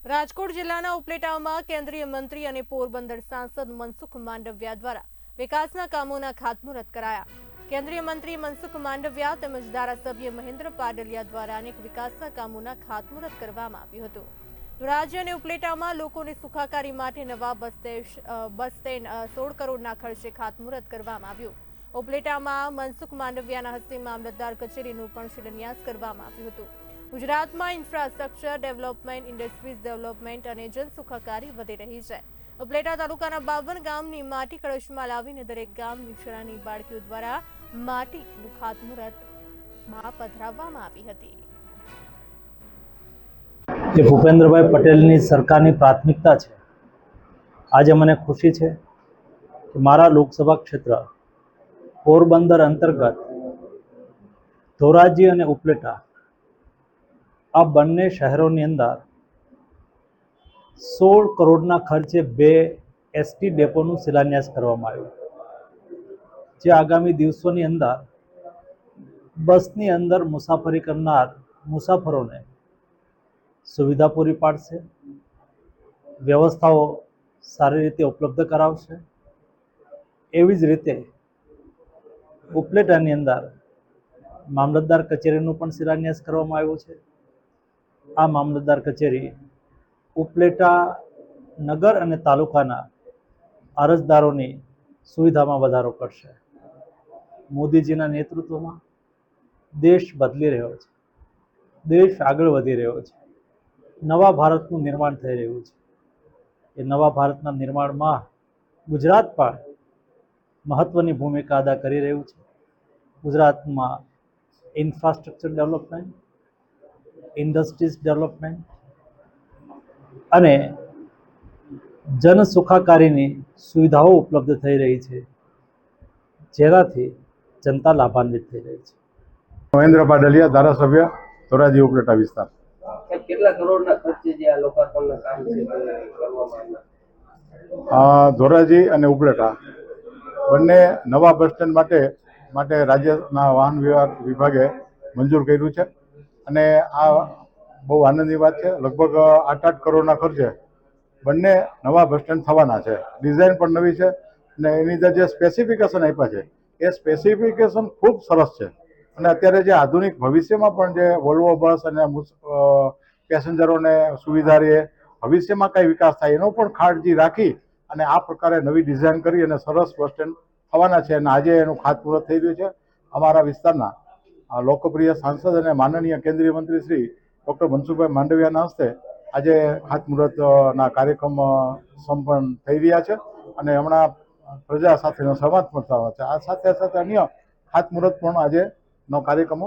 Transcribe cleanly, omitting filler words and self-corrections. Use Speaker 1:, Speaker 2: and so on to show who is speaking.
Speaker 1: રાજકોટ જિલ્લાના ઉપલેટામાં કેન્દ્રીય મંત્રી અને પોરબંદર સાંસદ મનસુખ માંડવિયા દ્વારા વિકાસના કામોના ખાતમુહૂર્ત કરાયા। કેન્દ્રીય મંત્રી મનસુખ માંડવિયા તેમજ ધારાસભ્ય મહેન્દ્ર પાડલિયા દ્વારા અનેક વિકાસના કામોના ખાતમુહૂર્ત કરવામાં આવ્યું હતું। રાજ્ય અને ઉપલેટામાં લોકોની સુખાકારી માટે નવા બસ સ્ટેન્ડ 16 કરોડના ખર્ચે ખાતમુહૂર્ત કરવામાં આવ્યું। ઉપલેટામાં મનસુખ માંડવિયાના હસ્તે મામલતદાર કચેરીનું પણ શિલાન્યાસ કરવામાં આવ્યું હતું। ગુજરાતમાં ઇન્ફ્રાસ્ટ્રક્ચર ડેવલપમેન્ટ, ઇન્ડસ્ટ્રીઝ ડેવલપમેન્ટ અને જનસુખાકારી વધી રહી છે। ઉપલેટા તાલુકાના 52 ગામની માટી કળશમાં લાવીને દરેક ગામની શાળાની બાળકીઓ દ્વારા માટીનું ખાતમુહૂર્તમાં પધરાવવામાં આવી હતી।
Speaker 2: જે ભૂપેન્દ્રભાઈ પટેલની સરકારની પ્રાથમિકતા છે। આજે મને ખુશી છે કે મારા લોકસભા ક્ષેત્ર પોરબંદર અંતર્ગત ધોરાજી અને ઉપલેટા આ બંને શહેરોની અંદર 16 કરોડના ખર્ચે 2 એસટી ડેપોનું શિલાન્યાસ કરવામાં આવ્યું, જે આગામી દિવસોની અંદર બસની અંદર મુસાફરી કરનાર મુસાફરોને સુવિધા પૂરી પાડશે, વ્યવસ્થાઓ સારી રીતે ઉપલબ્ધ કરાવશે। એવી જ રીતે ઉપલેટાની અંદર મામલતદાર કચેરીનું પણ શિલાન્યાસ કરવામાં આવ્યો છે। આ મામલતદાર કચેરી ઉપલેટા નગર અને તાલુકાના અરજદારોની સુવિધામાં વધારો કરશે। મોદીજીના નેતૃત્વમાં દેશ બદલી રહ્યો છે, દેશ આગળ વધી રહ્યો છે, નવા ભારતનું નિર્માણ થઈ રહ્યું છે। એ નવા ભારતના નિર્માણમાં ગુજરાત પણ મહત્વની ભૂમિકા અદા કરી રહ્યું છે। ગુજરાતમાં ઇન્ફ્રાસ્ટ્રક્ચર ડેવલપમેન્ટ, ઇન્ડસ્ટ્રીઝ ડેવલપમેન્ટ અને જન સુખાકારીની સુવિધાઓ ઉપલબ્ધ થઈ રહી છે, જેનાથી જનતા લાભાન્વિત થઈ રહી છે।
Speaker 3: મહેન્દ્ર પાડલિયા, ધારાસભ્ય ધોરાજી ઉપલેટા વિસ્તાર।
Speaker 4: કેટલા કરોડના ખર્ચે જે આ લોકાર્પણના કામ છે કરવામાં આવ્યા?
Speaker 3: ધોરાજી અને ઉપલેટા બંને નવા બસ સ્ટેન્ડ માટે રાજ્યના વાહન વ્યવહાર વિભાગે મંજૂર કર્યું છે અને આ બહુ આનંદની વાત છે। લગભગ 8 કરોડના ખર્ચે બંને નવા બસ સ્ટેન્ડ થવાના છે। ડિઝાઇન પણ નવી છે અને એની અંદર જે સ્પેસિફિકેશન આપ્યા છે એ સ્પેસિફિકેશન ખૂબ સરસ છે અને અત્યારે જે આધુનિક ભવિષ્યમાં પણ જે વોલ્વો બસ અને પેસેન્જરોને સુવિધા રહે, ભવિષ્યમાં કઈ વિકાસ થાય એનો પણ કાળજી રાખી અને આ પ્રકારે નવી ડિઝાઇન કરી અને સરસ બસ સ્ટેન્ડ થવાના છે અને આજે એનું ખાતમુહૂર્ત થઈ રહ્યું છે। અમારા વિસ્તારના લોકપ્રિય સાંસદ અને માનનીય કેન્દ્રીય મંત્રી શ્રી ડૉક્ટર મનસુખભાઈ માંડવિયાના હસ્તે આજે ખાતમુહૂર્તના કાર્યક્રમ સંપન્ન થઈ રહ્યા છે અને હમણાં પ્રજા સાથેનો સંવાદ પણ થવાનો છે। આ સાથે સાથે અન્ય ખાતમુહૂર્ત પણ આજેનો કાર્યક્રમો